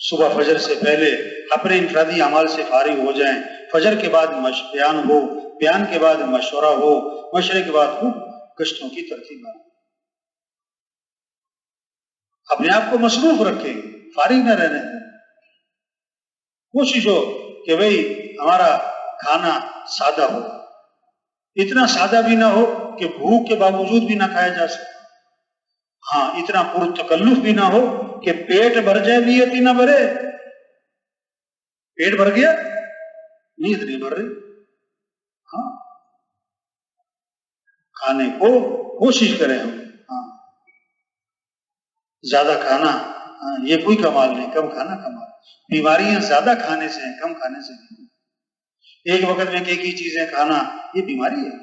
صبح فجر سے پہلے اپنے انفرادی اعمال سے فارغ ہو جائیں، فجر کے بعد بیان ہو، بیان کے بعد مشورہ ہو، مشورے کے بعد خوب گشتوں کی ترتیب آئے. اپنے آپ کو مصروف رکھیں، فارغ نہ رہنے دیں. کوشش ہو کہ بھئی ہمارا کھانا سادہ ہو، اتنا سادہ بھی نہ ہو کہ بھوک کے باوجود بھی نہ کھایا جا سکے، ہاں اتنا پرتکلف بھی نہ ہو کہ پیٹ بھر جائے نیت ہی نہ بھرے. پیٹ بھر گیا نیت نہیں بھر رہی. ہاں کھانے کو کوشش کریں ہم. ہاں زیادہ کھانا یہ کوئی کمال نہیں، کم کھانا کمال. بیماریاں زیادہ کھانے سے ہیں، کم کھانے سے نہیں. ایک وقت میں ایک ہی چیزیں کھانا یہ بیماری ہے.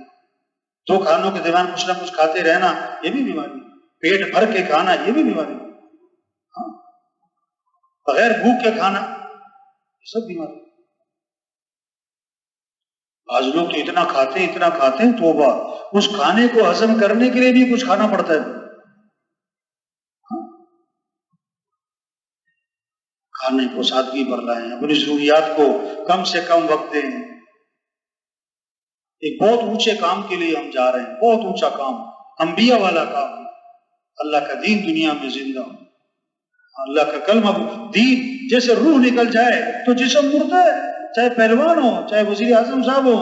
دو کھانوں کے درمیان کچھ نہ کچھ کھاتے رہنا یہ بھی بیماری ہے. پیٹ بھر کے کھانا یہ بھی بیماری ہے. ہاں بغیر بھوک کے کھانا یہ سب بیماری. آج لوگ تو اتنا کھاتے ہیں توبہ، اس کھانے کو ہضم کرنے کے لیے بھی کچھ کھانا پڑتا ہے. کھانے کو سادگی پر لائیں، اپنی ضروریات کو کم سے کم وقت دیں. ایک بہت اونچے کام کے لیے ہم جا رہے ہیں، بہت اونچا کام، انبیاء والا کام. اللہ کا دین دنیا میں زندہ ہو، اللہ کا کلمہ. دین جیسے روح نکل جائے تو جسم مردہ ہے. چاہے پہلوان ہو، چاہے وزیر اعظم صاحب ہو،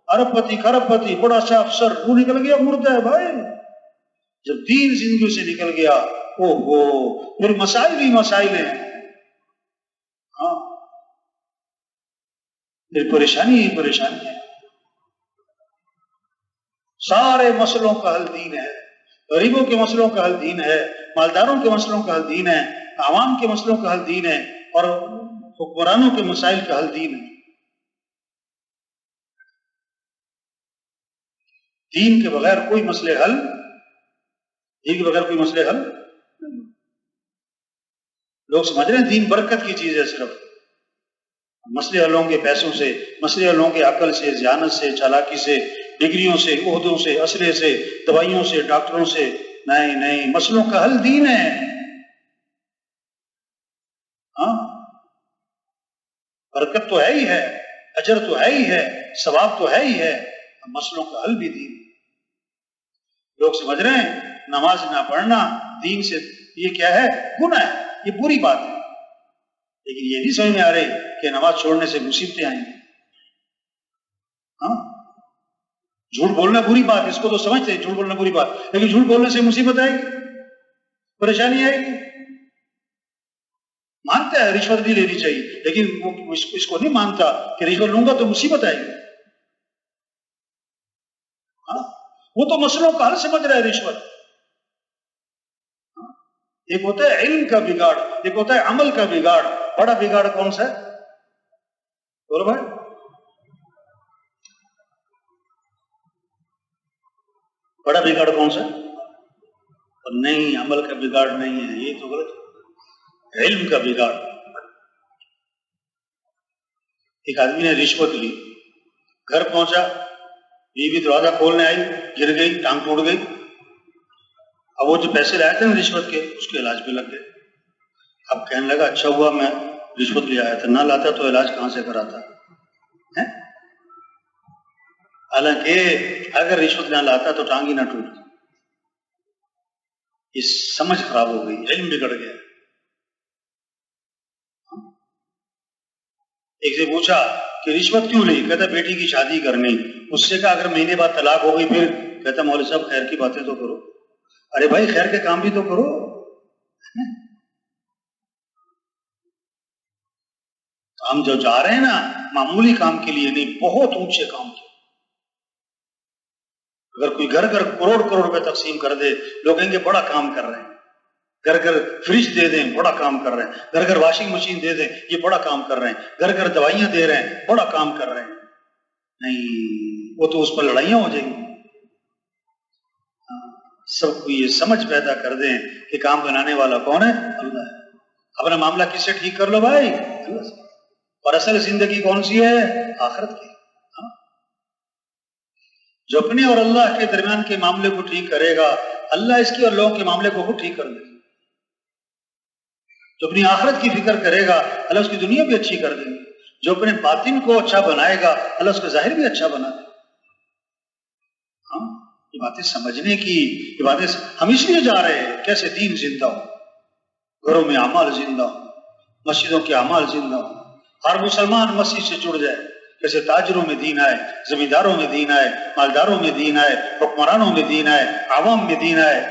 ارب پتی کھرب پتی بڑا سا افسر، روح نکل گیا مردہ ہے بھائی. جب دین زندگی سے نکل گیا پھر مسائل ہی مسائل ہیں. ہاں پھر پریشانی ہی پریشانی ہے. سارے مسئلوں کا حل دین ہے. غریبوں کے مسئلوں کا حل دین ہے، مالداروں کے مسئلوں کا حل دین ہے، عوام کے مسئلوں کا حل دین ہے، اور حکمرانوں کے مسائل کا حل دین ہے. دین کے بغیر کوئی مسئلے حل، دین کے بغیر کوئی مسئلے حل. لوگ سمجھ رہے ہیں دین برکت کی چیز ہے. صرف مسئلے حل ہوں گے پیسوں سے، مسئلے حل ہوں گے عقل سے، ذہانت سے، چالاکی سے، ڈگریوں سے، عہدوں سے، اسلحے سے، دوائیوں سے، ڈاکٹروں سے. نہیں نہیں، مسئلوں کا حل دین ہے. ہاں برکت تو ہے ہی ہے، اجر تو ہے ہی ہے، ثواب تو ہے ہی ہے، مسئلوں کا حل بھی دین. لوگ سمجھ رہے ہیں نماز نہ پڑھنا دین سے یہ کیا ہے؟ گناہ ہے، یہ بری بات ہے. لیکن یہ نہیں سمجھ میں آ رہی کہ نماز چھوڑنے سے مصیبتیں آئیں گی. ہاں جھوٹ بولنا بری بات، اس کو تو سمجھتے ہیں جھوٹ بولنا بری بات، لیکن جھوٹ بولنے سے مصیبت آئے گی، پریشانی آئے گی. مانتا ہے رشوت نہیں لینی چاہیے، لیکن وہ اس کو نہیں مانتا کہ رشوت لوں گا تو مصیبت آئے گی. ہاں وہ تو مسئلوں کا حل سمجھ رہا ہے رشوت. ایک ہوتا ہے علم کا بگاڑ، ایک ہوتا ہے عمل کا بگاڑ. بڑا بگاڑ کون سا ہے بولو بھائی؟ بڑا بگاڑ کون سا ہے؟ نہیں عمل کا بگاڑ نہیں ہے، یہ تو غلط. علم کا بگاڑ. ایک آدمی نے رشوت لی، گھر پہنچا، بیوی دروازہ کھولنے آئی، گر گئی، ٹانگ ٹوٹ گئی. اب وہ جو پیسے لائے تھے نا رشوت کے، اس کے علاج پہ لگ گئے. اب کہنے لگا اچھا ہوا میں رشوت لے آیا تھا، نہ لاتا تو علاج کہاں سے کراتا. حالانکہ اگر رشوت نہ لاتا تو ٹانگ ہی نہ ٹوٹتی. یہ سمجھ خراب ہو گئی، علم بگڑ گیا. ایک سے پوچھا کہ رشوت کیوں لی؟ کہتا بیٹی کی شادی کرنی. اس سے کہا اگر مہینے بعد طلاق ہو گئی پھر؟ کہتا مولوی صاحب خیر کی باتیں تو کرو. ارے بھائی خیر کے کام بھی تو کرو. ہم جو جا رہے ہیں نا معمولی کام کے لیے نہیں، بہت اونچے کام کے. اگر کوئی گھر گھر کروڑ کروڑ روپے تقسیم کر دے، لوگ کہیں گے بڑا کام کر رہے ہیں. گھر گھر فریج دے دیں، بڑا کام کر رہے ہیں. گھر گھر واشنگ مشین دے دیں، یہ بڑا کام کر رہے ہیں. گھر گھر دوائیاں دے رہے ہیں، بڑا کام کر رہے ہیں. نہیں، وہ تو اس پر لڑائیاں ہو جائیں گی. سب کو یہ سمجھ پیدا کر دیں کہ کام بنانے والا کون ہے؟ اللہ ہے. اپنا معاملہ کس سے ٹھیک کر لو بھائی؟ اللہ سے. اور اصل زندگی کون سی ہے؟ آخرت کی. جو اپنے اور اللہ کے درمیان کے معاملے کو ٹھیک کرے گا، اللہ اس کی اور لوگوں کے معاملے کو ٹھیک کر دے گا. جو اپنی آخرت کی فکر کرے گا اللہ اس کی دنیا بھی اچھی کر دے گی، جو اپنے باطن کو اچھا بنائے گا اللہ اس کا ظاہر بھی اچھا بنا دے گا۔ ہاں یہ باتیں سمجھنے کی، یہ باتیں ہم اس لیے جا رہے ہیں کیسے دین زندہ ہو، گھروں میں اعمال زندہ ہو، مسجدوں کے اعمال زندہ ہو، ہر مسلمان مسجد سے جڑ جائے، جیسے تاجروں میں دین آئے، زمینداروں میں دین آئے، مالداروں میں دین آئے، حکمرانوں میں دین آئے، عوام میں دین آئے۔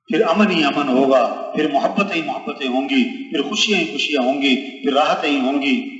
پھر امن ہی امن ہوگا، پھر محبتیں ہی محبتیں ہوں گی، پھر خوشیاں ہی خوشیاں ہوں گی، پھر راحتیں ہی ہوں گی۔